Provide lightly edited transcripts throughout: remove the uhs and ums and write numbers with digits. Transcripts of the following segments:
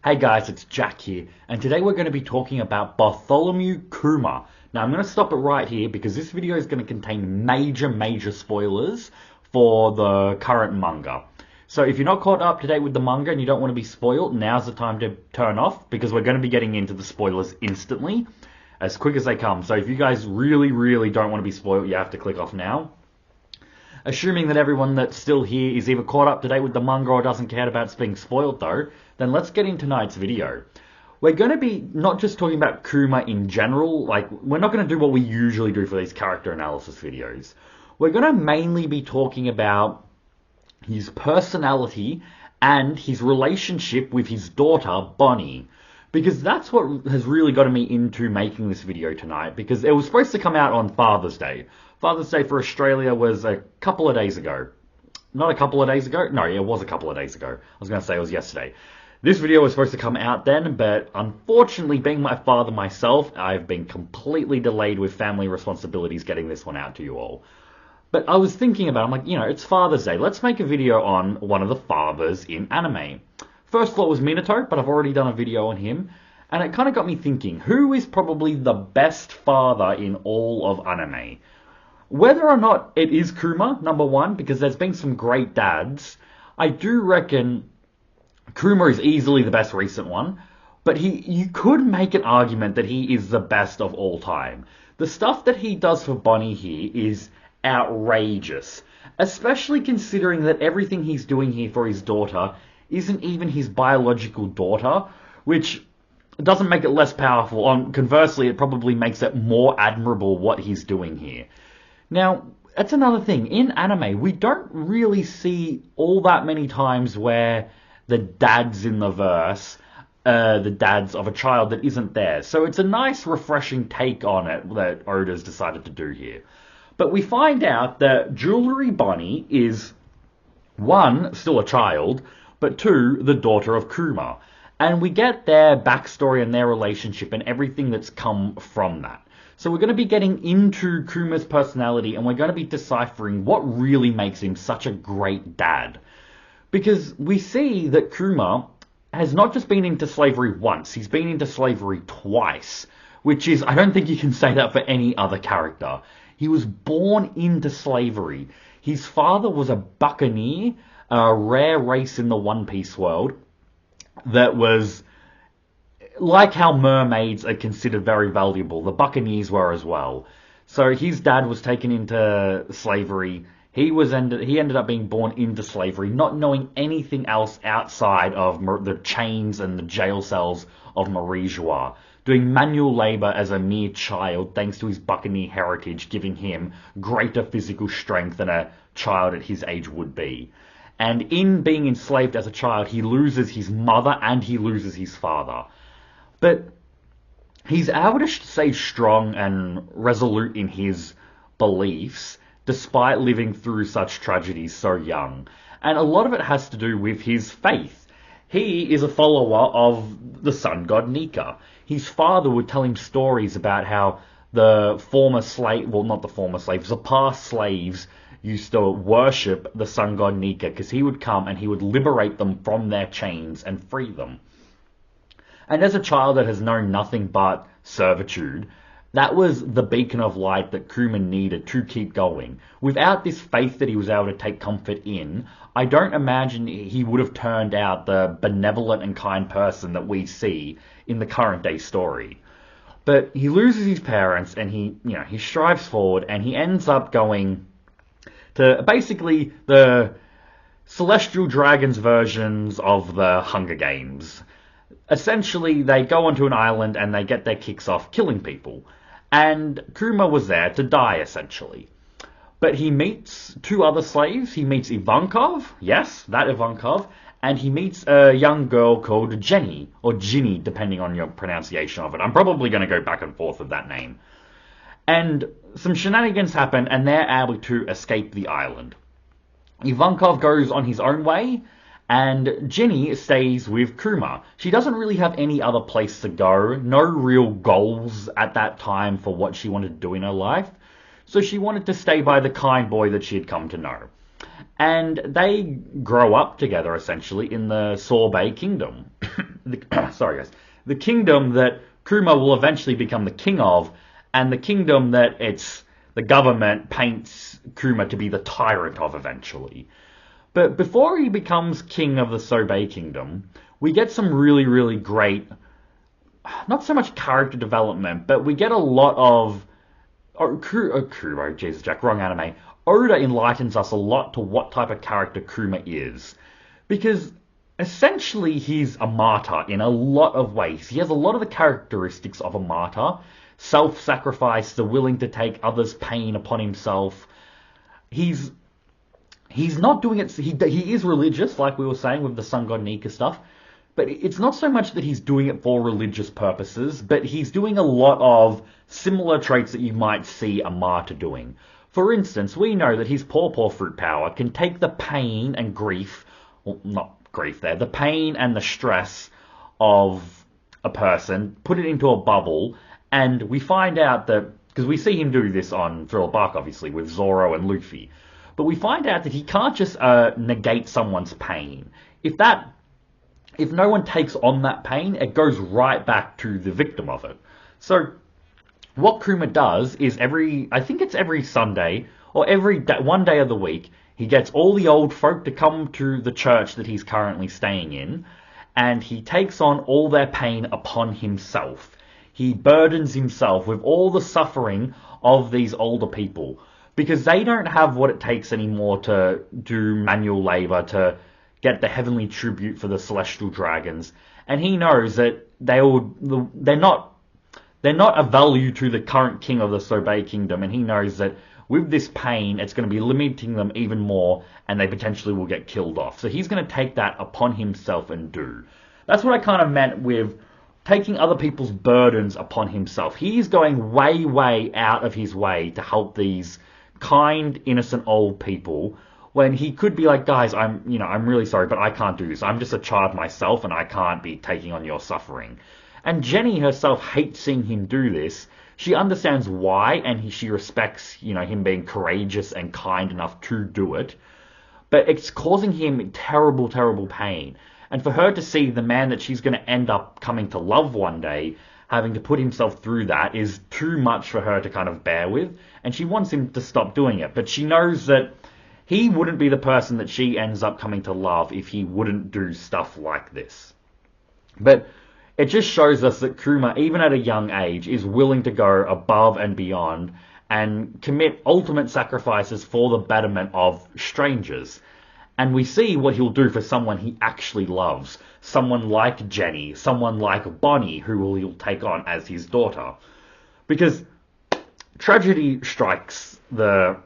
Hey guys, it's Jack here, and today we're going to be talking about Bartholomew Kuma. Now I'm going to stop it right here because this video is going to contain major spoilers for the current manga. So if you're not caught up to date with the manga and you don't want to be spoiled, now's the time to turn off because we're going to be getting into the spoilers instantly, as quick as they come. So if you guys really don't want to be spoiled, you have to click off now. Assuming that everyone that's still here is either caught up to date with the manga or doesn't care about it's being spoiled though, then let's get into tonight's video. We're going to be not just talking about Kuma in general, like we're not going to do what we usually do for these character analysis videos. We're going to mainly be talking about his personality and his relationship with his daughter, Bonnie. Because that's what has really gotten me into making this video tonight, because it was supposed to come out on Father's Day. Father's Day for Australia was a couple of days ago. Not a couple of days ago? No, it was a couple of days ago. I was going to say it was yesterday. This video was supposed to come out then, but unfortunately, being my father myself, I've been completely delayed with family responsibilities getting this one out to you all. But I was thinking about it, I'm like, it's Father's Day. Let's make a video on one of the fathers in anime. First thought was Minato, but I've already done a video on him. And it kind of got me thinking, who is probably the best father in all of anime? Whether or not it is Kuma, number one, because there's been some great dads, I do reckon Kuma is easily the best recent one, but you could make an argument that he is the best of all time. The stuff that he does for Bonnie here is outrageous, especially considering that everything he's doing here for his daughter isn't even his biological daughter, which doesn't make it less powerful. Conversely, it probably makes it more admirable what he's doing here. Now, that's another thing. In anime, we don't really see all that many times where the dads in the verse, the dads of a child that isn't there. So it's a nice, refreshing take on it that Oda's decided to do here. But we find out that Jewelry Bonnie is, one, still a child, but two, the daughter of Kuma. And we get their backstory and their relationship and everything that's come from that. So we're going to be getting into Kuma's personality and we're going to be deciphering what really makes him such a great dad. Because we see that Kuma has not just been into slavery once, he's been into slavery twice. Which is, I don't think you can say that for any other character. He was born into slavery. His father was a buccaneer, a rare race in the One Piece world that was like how mermaids are considered very valuable. The buccaneers were as well. So his dad was taken into slavery. He ended up being born into slavery, not knowing anything else outside of the chains and the jail cells of Marie Joie, doing manual labor as a mere child thanks to his buccaneer heritage, giving him greater physical strength than a child at his age would be. And in being enslaved as a child, he loses his mother and he loses his father. But he's able to stay strong and resolute in his beliefs despite living through such tragedies so young. And a lot of it has to do with his faith. He is a follower of the sun god Nika. His father would tell him stories about how the past slaves used to worship the sun god Nika because he would come and he would liberate them from their chains and free them. And as a child that has known nothing but servitude, that was the beacon of light that Kuma needed to keep going. Without this faith that he was able to take comfort in, I don't imagine he would have turned out the benevolent and kind person that we see in the current day story. But he loses his parents and he strives forward and he ends up going to basically the Celestial Dragons versions of the Hunger Games. Essentially, they go onto an island and they get their kicks off killing people. And Kuma was there to die, essentially. But he meets two other slaves. He meets Ivankov, yes, that Ivankov, and he meets a young girl called Jenny, or Ginny, depending on your pronunciation of it. I'm probably going to go back and forth with that name. And some shenanigans happen, and they're able to escape the island. Ivankov goes on his own way, and Jenny stays with Kuma. She doesn't really have any other place to go, no real goals at that time for what she wanted to do in her life. So she wanted to stay by the kind boy that she had come to know. And they grow up together, essentially, in the Sorbet Kingdom. sorry guys, the kingdom that Kuma will eventually become the king of, and the kingdom that the government paints Kuma to be the tyrant of eventually. But before he becomes king of the Sobe kingdom, we get some really, really great, not so much character development, but we get a lot of Kuro, Jesus Jack, wrong anime. Oda enlightens us a lot to what type of character Kuma is. Because essentially he's a martyr in a lot of ways. He has a lot of the characteristics of a martyr. Self-sacrifice, the willing to take others' pain upon himself. He's not doing it. He is religious, like we were saying with the Sun God Nika stuff. But it's not so much that he's doing it for religious purposes, but he's doing a lot of similar traits that you might see a martyr doing. For instance, we know that his paw fruit power can take the pain and grief, well, not grief there, the pain and the stress of a person, put it into a bubble, and we find out that, because we see him do this on Thriller Bark, obviously, with Zoro and Luffy, but we find out that he can't just negate someone's pain. If no one takes on that pain, it goes right back to the victim of it. So what Kuma does is I think it's every Sunday, or one day of the week, he gets all the old folk to come to the church that he's currently staying in, and he takes on all their pain upon himself. He burdens himself with all the suffering of these older people, because they don't have what it takes anymore to do manual labor, to get the heavenly tribute for the celestial dragons, and he knows that they're not a value to the current king of the Sobe kingdom, and he knows that with this pain, it's going to be limiting them even more, and they potentially will get killed off. So he's going to take that upon himself and do. That's what I kind of meant with taking other people's burdens upon himself. He's going way, way out of his way to help these kind, innocent old people, when he could be like, guys, I'm really sorry, but I can't do this. I'm just a child myself, and I can't be taking on your suffering. And Jenny herself hates seeing him do this. She understands why, and she respects, him being courageous and kind enough to do it. But it's causing him terrible, terrible pain. And for her to see the man that she's going to end up coming to love one day having to put himself through that is too much for her to kind of bear with. And she wants him to stop doing it. But she knows that he wouldn't be the person that she ends up coming to love if he wouldn't do stuff like this. But it just shows us that Kuma, even at a young age, is willing to go above and beyond and commit ultimate sacrifices for the betterment of strangers. And we see what he'll do for someone he actually loves. Someone like Jenny, someone like Bonnie, who he'll take on as his daughter. Because tragedy strikes the...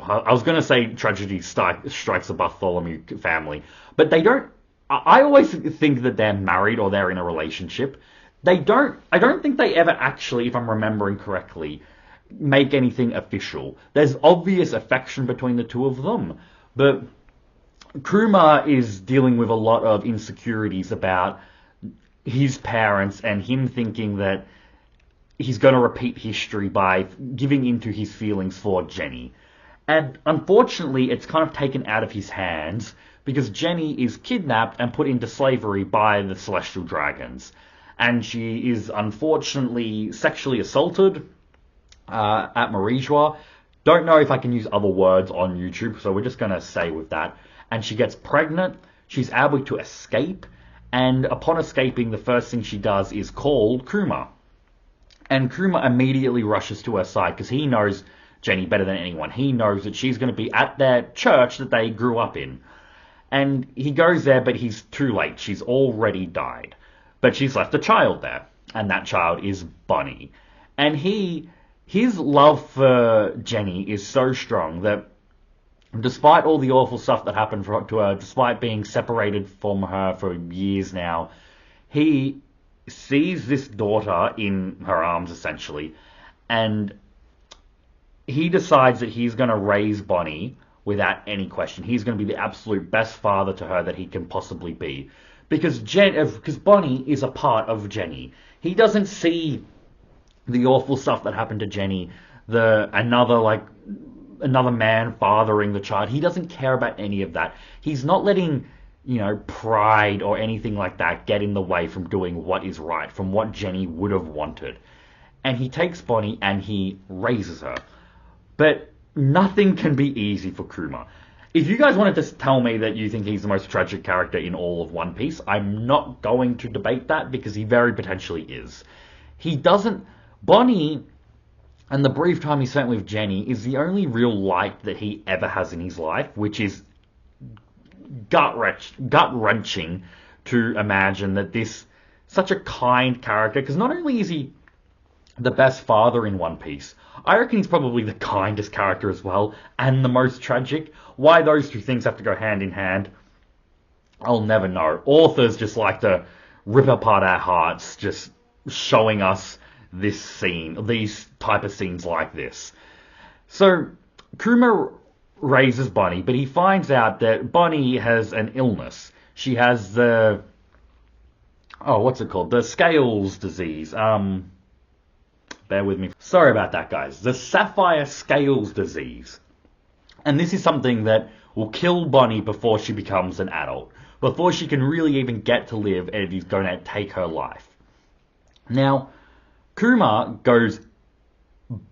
I was going to say tragedy strikes the Bartholomew family, but they don't... I always think that they're married or they're in a relationship. I don't think they ever actually, if I'm remembering correctly, make anything official. There's obvious affection between the two of them, but Kuma is dealing with a lot of insecurities about his parents and him thinking that he's going to repeat history by giving into his feelings for Jenny. And unfortunately, it's kind of taken out of his hands because Jenny is kidnapped and put into slavery by the Celestial Dragons. And she is unfortunately sexually assaulted at Marijua. Don't know if I can use other words on YouTube, so we're just going to stay with that. And she gets pregnant. She's able to escape. And upon escaping, the first thing she does is call Kuma. And Kuma immediately rushes to her side because he knows Jenny better than anyone. He knows that she's going to be at their church that they grew up in. And he goes there, but he's too late. She's already died. But she's left a child there. And that child is Bonnie. And his love for Jenny is so strong that despite all the awful stuff that happened to her, despite being separated from her for years now, he sees this daughter in her arms, essentially, and he decides that he's going to raise Bonnie without any question. He's going to be the absolute best father to her that he can possibly be. Because Bonnie is a part of Jenny. He doesn't see the awful stuff that happened to Jenny, another man fathering the child. He doesn't care about any of that. He's not letting pride or anything like that get in the way from doing what is right, from what Jenny would have wanted. And he takes Bonnie and he raises her. But nothing can be easy for Kuma. If you guys wanted to tell me that you think he's the most tragic character in all of One Piece, I'm not going to debate that because he very potentially is. He doesn't... Bonnie, and the brief time he spent with Jenny, is the only real light that he ever has in his life, which is gut-wrenching to imagine that this... such a kind character, because not only is he the best father in One Piece, I reckon he's probably the kindest character as well, and the most tragic. Why those two things have to go hand in hand, I'll never know. Authors just like to rip apart our hearts, just showing us this scene, these type of scenes like this. So, Kuma raises Bonnie, but he finds out that Bonnie has an illness. She has the... oh, what's it called? The scales disease. Bear with me. Sorry about that, guys. The sapphire scales disease. And this is something that will kill Bonnie before she becomes an adult. Before she can really even get to live, and it is going to take her life. Now, Kuma goes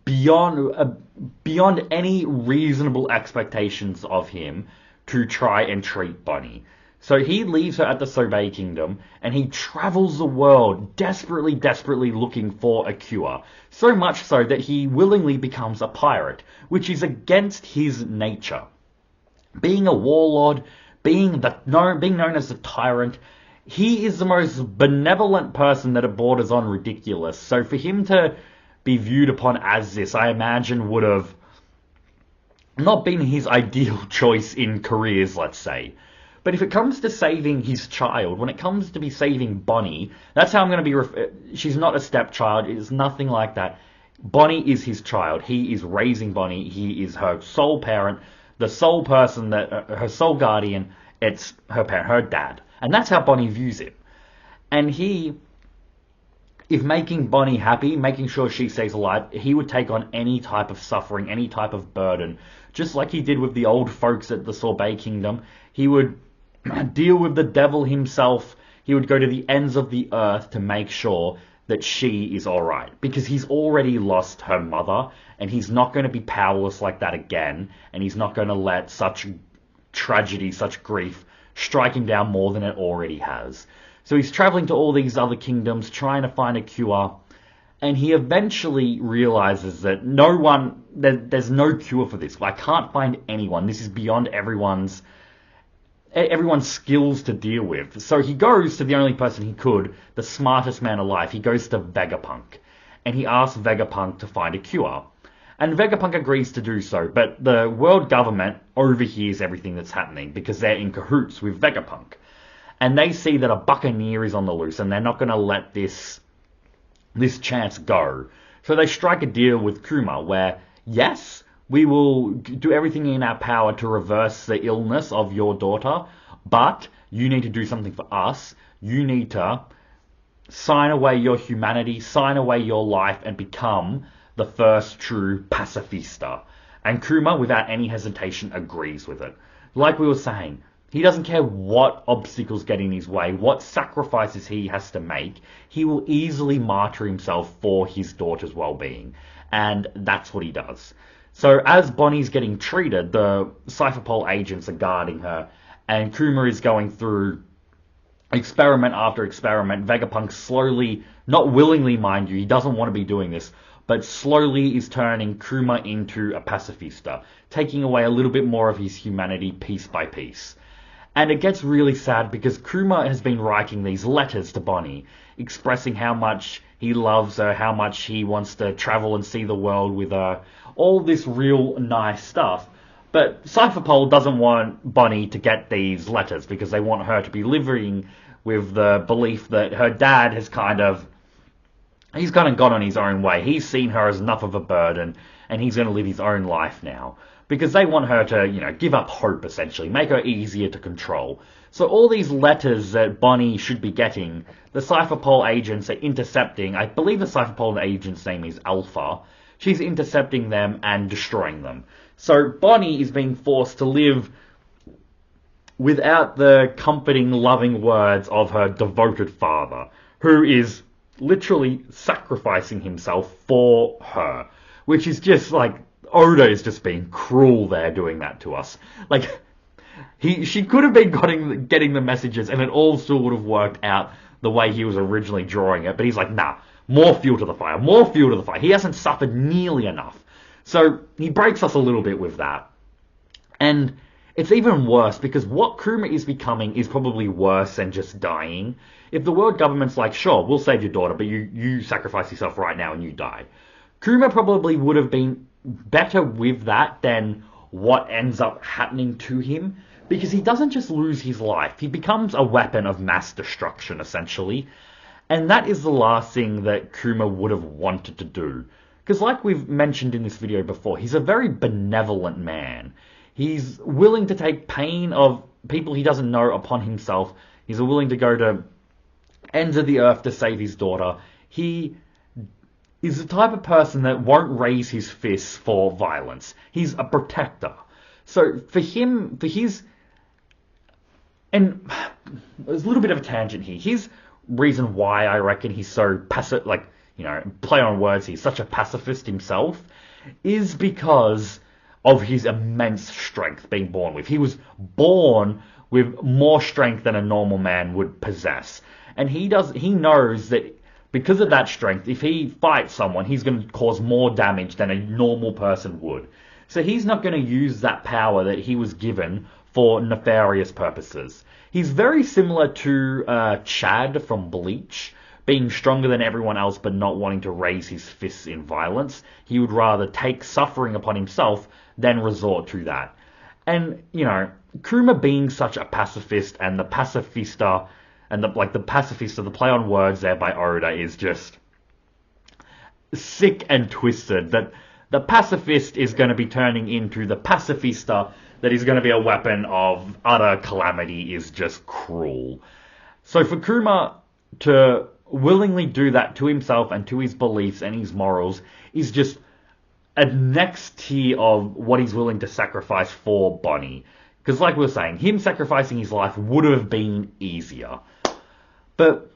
beyond any reasonable expectations of him to try and treat Bonnie. So he leaves her at the Sorbet Kingdom, and he travels the world desperately looking for a cure. So much so that he willingly becomes a pirate, which is against his nature. Being a warlord, being known as a tyrant, he is the most benevolent person that it borders on ridiculous. So for him to be viewed upon as this, I imagine would have not been his ideal choice in careers, let's say. But if it comes to saving his child, when it comes to be saving Bonnie, that's how I'm going to be... she's not a stepchild. It's nothing like that. Bonnie is his child. He is raising Bonnie. He is her sole parent, the sole person that... her sole guardian. It's her parent, her dad. And that's how Bonnie views it. And he... if making Bonnie happy, making sure she stays alive, he would take on any type of suffering, any type of burden. Just like he did with the old folks at the Sorbet Kingdom. He would deal with the devil himself. He would go to the ends of the earth to make sure that she is alright. Because he's already lost her mother, and he's not going to be powerless like that again, and he's not going to let such tragedy, such grief, strike him down more than it already has. So he's traveling to all these other kingdoms, trying to find a cure, and he eventually realizes that there's no cure for this. I can't find anyone. This is beyond everyone's skills to deal with. So he goes to the only person he could, the smartest man alive. He goes to Vegapunk, and he asks Vegapunk to find a cure. And Vegapunk agrees to do so, but the world government overhears everything that's happening because they're in cahoots with Vegapunk. And they see that a buccaneer is on the loose, and they're not going to let this chance go. So they strike a deal with Kuma where, yes, we will do everything in our power to reverse the illness of your daughter, but you need to do something for us. You need to sign away your humanity, sign away your life, and become the first true pacifista. And Kuma, without any hesitation, agrees with it. Like we were saying, he doesn't care what obstacles get in his way, what sacrifices he has to make. He will easily martyr himself for his daughter's well-being. And that's what he does. So as Bonnie's getting treated, the Cypherpole agents are guarding her, and Kuma is going through experiment after experiment. Vegapunk slowly, not willingly mind you, he doesn't want to be doing this, but slowly is turning Kuma into a pacifista, taking away a little bit more of his humanity piece by piece. And it gets really sad because Kuma has been writing these letters to Bonnie, expressing how much he loves her, how much he wants to travel and see the world with her, all this real nice stuff. But Cypherpole doesn't want Bonnie to get these letters because they want her to be living with the belief that her dad has he's kind of gone on his own way. He's seen her as enough of a burden, and he's going to live his own life now. Because they want her to, give up hope, essentially, make her easier to control. So all these letters that Bonnie should be getting, the Cypherpole agents are intercepting. I believe the Cypherpole agent's name is Alpha. She's intercepting them and destroying them. So Bonnie is being forced to live without the comforting, loving words of her devoted father, who is literally sacrificing himself for her. Which is just like, Oda is just being cruel there doing that to us. Like, she could have been getting the messages and it all still would have worked out the way he was originally drawing it, but he's like, nah, more fuel to the fire, more fuel to the fire. He hasn't suffered nearly enough. So he breaks us a little bit with that. And it's even worse because what Kuma is becoming is probably worse than just dying. If the world government's like, sure, we'll save your daughter, but you sacrifice yourself right now and you die. Kuma probably would have been better with that than what ends up happening to him, because he doesn't just lose his life, he becomes a weapon of mass destruction, essentially. And that is the last thing that Kuma would have wanted to do. Because like we've mentioned in this video before, he's a very benevolent man. He's willing to take pain of people he doesn't know upon himself. He's willing to go to ends of the earth to save his daughter. He is the type of person that won't raise his fists for violence. He's a protector. So for him, for his... And there's a little bit of a tangent here. His reason why I reckon he's so passive, like, you know, play on words, he's such a pacifist himself, is because of his immense strength being born with. He was born with more strength than a normal man would possess. And he knows that because of that strength, if he fights someone, he's going to cause more damage than a normal person would. So he's not going to use that power that he was given for nefarious purposes. He's very similar to Chad from Bleach, being stronger than everyone else but not wanting to raise his fists in violence. He would rather take suffering upon himself than resort to that. And, you know, Kuma being such a pacifist, and the pacifista, and the pacifista, the play on words there by Oda is just sick and twisted. That the pacifist is going to be turning into the pacifista, that is going to be a weapon of utter calamity, is just cruel. So for Kuma to willingly do that to himself and to his beliefs and his morals is just a next tier of what he's willing to sacrifice for Bonnie. Because like we were saying, him sacrificing his life would have been easier. But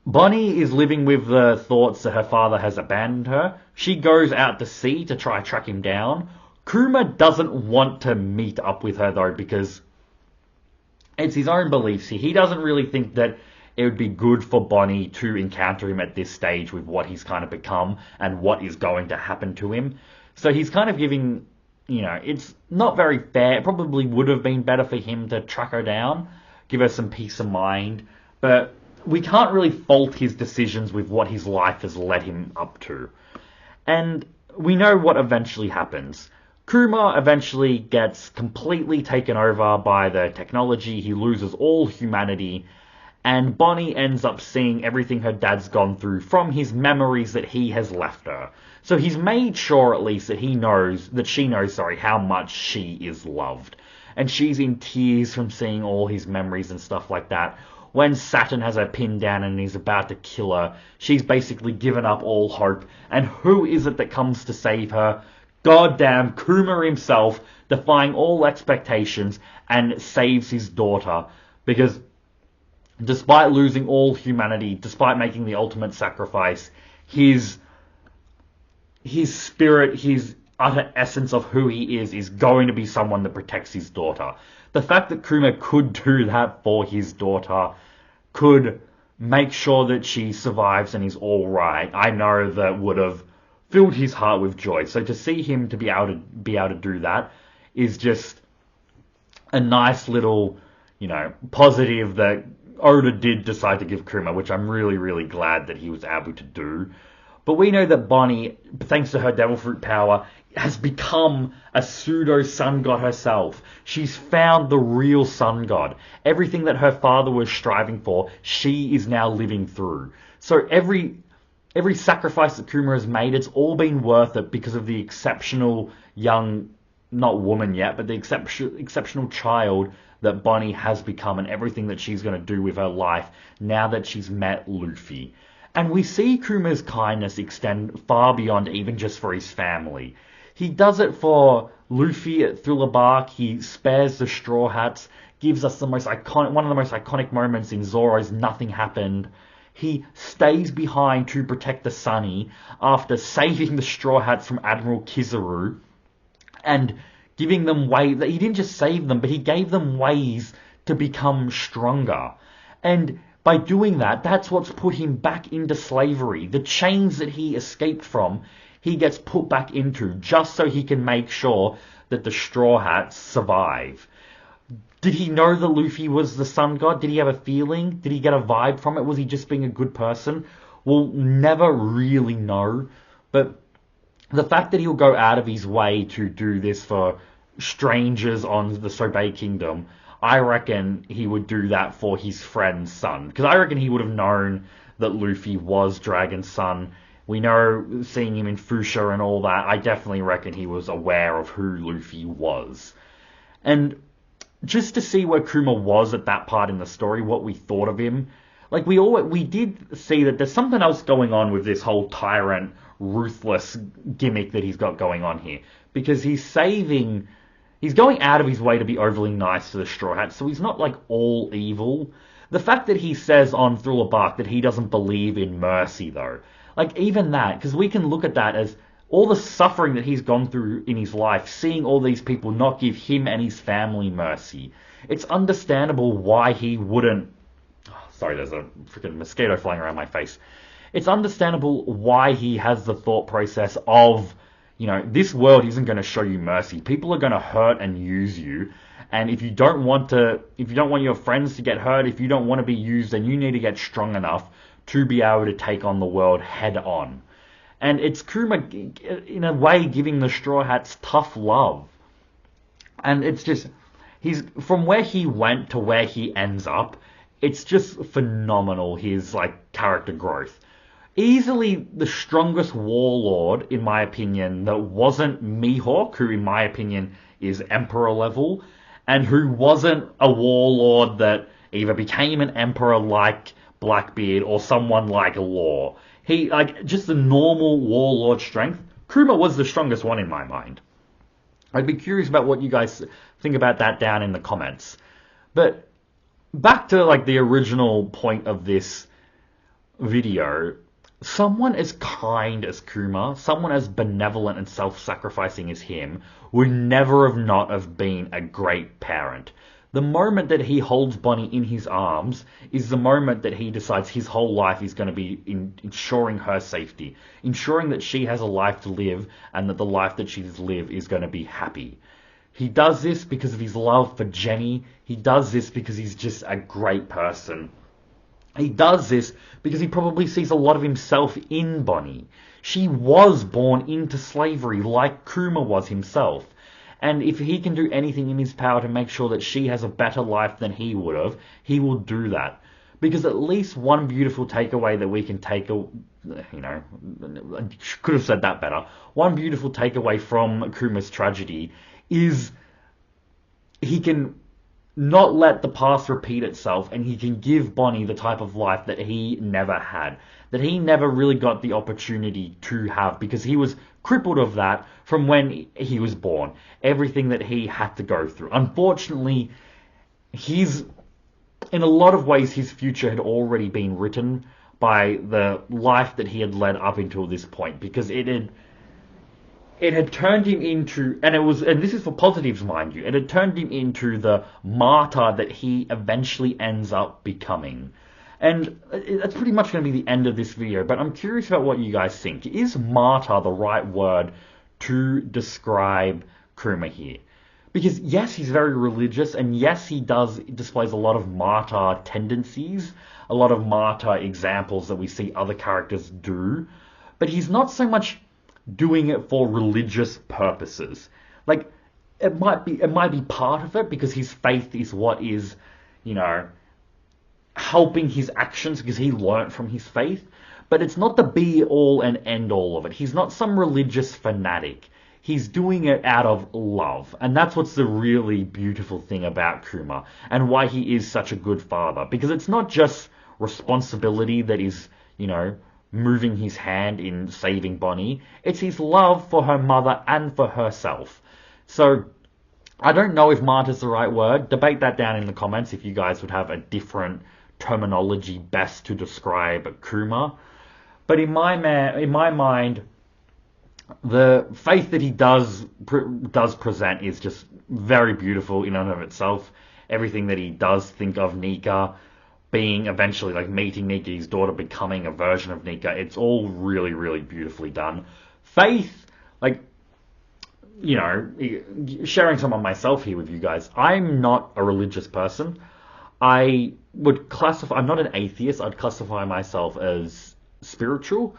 Bonnie is living with the thoughts that her father has abandoned her. She goes out to sea to try track him down. Kuma doesn't want to meet up with her though, because it's his own beliefs here. He doesn't really think that it would be good for Bonnie to encounter him at this stage with what he's kind of become and what is going to happen to him. So he's kind of giving, you know, it's not very fair. It probably would have been better for him to track her down, give her some peace of mind. But we can't really fault his decisions with what his life has led him up to. And we know what eventually happens. Kuma eventually gets completely taken over by the technology. He loses all humanity. And Bonnie ends up seeing everything her dad's gone through from his memories that he has left her. So he's made sure at least that she knows how much she is loved. And she's in tears from seeing all his memories and stuff like that. When Saturn has her pinned down and he's about to kill her, she's basically given up all hope. And who is it that comes to save her? Goddamn Kuma himself, defying all expectations, and saves his daughter. Because despite losing all humanity, despite making the ultimate sacrifice, his spirit, his utter essence of who he is going to be someone that protects his daughter. The fact that Kuma could do that for his daughter, could make sure that she survives and is all right, I know that would have filled his heart with joy. So to see him to be able to do that is just a nice little, you know, positive that Oda did decide to give Kuma, which I'm really, really glad that he was able to do. But we know that Bonnie, thanks to her devil fruit power, has become a pseudo sun god herself. She's found the real sun god. Everything that her father was striving for, she is now living through. So every sacrifice that Kuma has made, it's all been worth it because of the exceptional young, not woman yet, but the exceptional child that Bonnie has become, and everything that she's going to do with her life now that she's met Luffy. And we see Kuma's kindness extend far beyond even just for his family. He does it for Luffy at Thriller Bark. He spares the Straw Hats, gives us one of the most iconic moments in Zoro's Nothing Happened. He stays behind to protect the Sunny after saving the Straw Hats from Admiral Kizaru and giving them he didn't just save them, but he gave them ways to become stronger. And by doing that, that's what's put him back into slavery. The chains that he escaped from, he gets put back into just so he can make sure that the Straw Hats survive. Did he know that Luffy was the sun god? Did he have a feeling? Did he get a vibe from it? Was he just being a good person? We'll never really know. But the fact that he'll go out of his way to do this for strangers on the Sobei Kingdom, I reckon he would do that for his friend's son. Because I reckon he would have known that Luffy was Dragon's son. We know, seeing him in Fuchsia and all that, I definitely reckon he was aware of who Luffy was. And just to see where Kuma was at that part in the story, what we thought of him, like we did see that there's something else going on with this whole tyrant, ruthless gimmick that he's got going on here. Because he's going out of his way to be overly nice to the Straw Hats, so he's not like all evil. The fact that he says on Thriller Bark that he doesn't believe in mercy, though, like even that, because we can look at that as all the suffering that he's gone through in his life, seeing all these people not give him and his family mercy. It's understandable why he wouldn't... Oh, sorry, there's a freaking mosquito flying around my face. It's understandable why he has the thought process of, this world isn't going to show you mercy. People are going to hurt and use you. And if you don't want your friends to get hurt, if you don't want to be used, then you need to get strong enough to be able to take on the world head on. And it's Kuma, in a way, giving the Straw Hats tough love. And it's just, from where he went to where he ends up, it's just phenomenal, his, character growth. Easily the strongest warlord, in my opinion, that wasn't Mihawk, who, in my opinion, is Emperor level, and who wasn't a warlord that either became an Emperor like Blackbeard or someone like Law. He, just the normal warlord strength, Kuma was the strongest one in my mind. I'd be curious about what you guys think about that down in the comments. But back to, the original point of this video, someone as kind as Kuma, someone as benevolent and self-sacrificing as him, would never have been a great parent. The moment that he holds Bonnie in his arms is the moment that he decides his whole life is going to be ensuring her safety, ensuring that she has a life to live and that the life that she's lived is going to be happy. He does this because of his love for Jenny. He does this because he's just a great person. He does this because he probably sees a lot of himself in Bonnie. She was born into slavery like Kuma was himself. And if he can do anything in his power to make sure that she has a better life than he would have, he will do that. Because at least one beautiful takeaway that we can take, I could have said that better. One beautiful takeaway from Kuma's tragedy is he can not let the past repeat itself, and he can give Bonnie the type of life that he never had, that he never really got the opportunity to have, because he was crippled of that from when he was born. Everything that he had to go through. Unfortunately, in a lot of ways, his future had already been written by the life that he had led up until this point, because it had turned him into, and this is for positives, mind you, it had turned him into the martyr that he eventually ends up becoming. And that's pretty much going to be the end of this video, but I'm curious about what you guys think. Is martyr the right word to describe Kuma here? Because yes, he's very religious, and yes, he displays a lot of martyr tendencies, a lot of martyr examples that we see other characters do, but he's not so much doing it for religious purposes. It might be part of it, because his faith is what is, helping his actions, because he learnt from his faith, but it's not the be-all and end-all of it. He's not some religious fanatic. He's doing it out of love, and that's what's the really beautiful thing about Kuma, and why he is such a good father, because it's not just responsibility that is, moving his hand in saving Bonnie. It's his love for her mother and for herself. So I don't know if martyr's the right word. Debate that down in the comments if you guys would have a different terminology best to describe Kuma. But in my mind, the faith that he does present is just very beautiful in and of itself. Everything that he does think of Nika being eventually like meeting Nika, his daughter becoming a version of Nika, it's all really, really beautifully done. Faith, like, you know, sharing some of myself here with you guys, I'm not a religious person. I'm not an atheist. I'd classify myself as spiritual.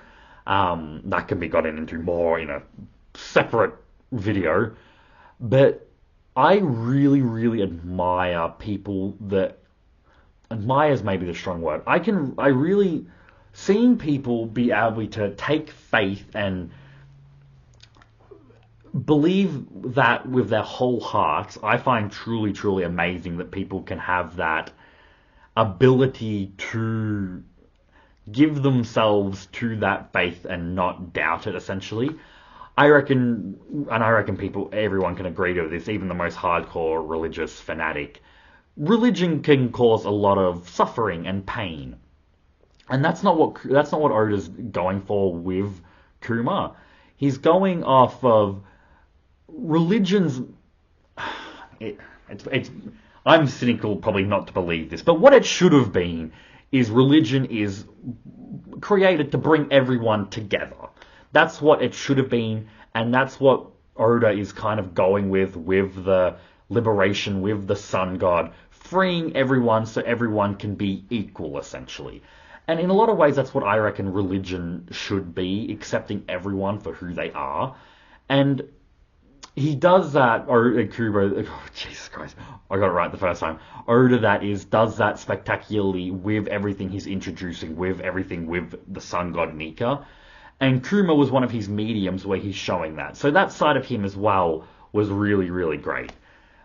That can be gotten into more in a separate video. But I really, really admire people that admire is maybe the strong word. I really seeing people be able to take faith and believe that with their whole hearts. I find truly, truly amazing that people can have that ability to give themselves to that faith and not doubt it, essentially. I reckon everyone can agree to this, even the most hardcore religious fanatic. Religion can cause a lot of suffering and pain. And that's not what Oda's going for with Kuma. He's going off of religions. It, it's I'm cynical, probably not to believe this, but what it should have been is religion is created to bring everyone together. That's what it should have been, and that's what Oda is kind of going with the liberation, with the sun god, freeing everyone so everyone can be equal, essentially. And in a lot of ways, that's what I reckon religion should be, accepting everyone for who they are. And he does that, or Kubo, oh, Jesus Christ, I got it right the first time. Oda, that is, does that spectacularly with everything he's introducing, with everything with the sun god Nika. And Kuma was one of his mediums where he's showing that. So that side of him as well was really, really great.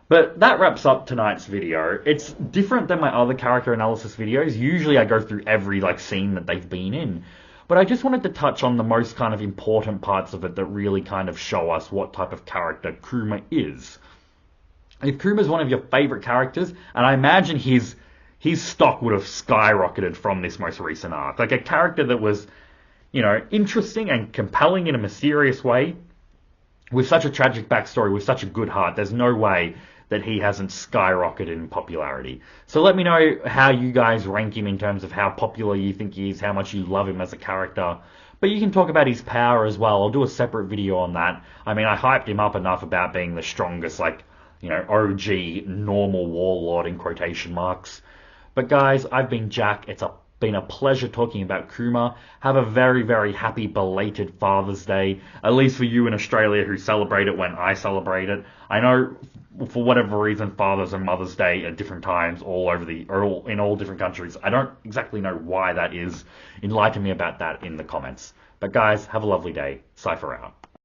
But that wraps up tonight's video. It's different than my other character analysis videos. Usually I go through every scene that they've been in. But I just wanted to touch on the most kind of important parts of it that really kind of show us what type of character Kuma is. If Kuma's one of your favorite characters, and I imagine his stock would have skyrocketed from this most recent arc. Like a character that was, interesting and compelling in a mysterious way, with such a tragic backstory, with such a good heart, there's no way that he hasn't skyrocketed in popularity. So let me know how you guys rank him in terms of how popular you think he is, how much you love him as a character. But you can talk about his power as well. I'll do a separate video on that. I mean, I hyped him up enough about being the strongest, OG normal warlord in quotation marks. But guys, I've been Jack. It's been a pleasure talking about Kuma. Have a very, very happy belated Father's Day, at least for you in Australia who celebrate it when I celebrate it. I know for whatever reason Father's and Mother's Day at different times in all different countries. I don't exactly know why that is. Enlighten me about that in the comments. But guys, have a lovely day. Cypher out.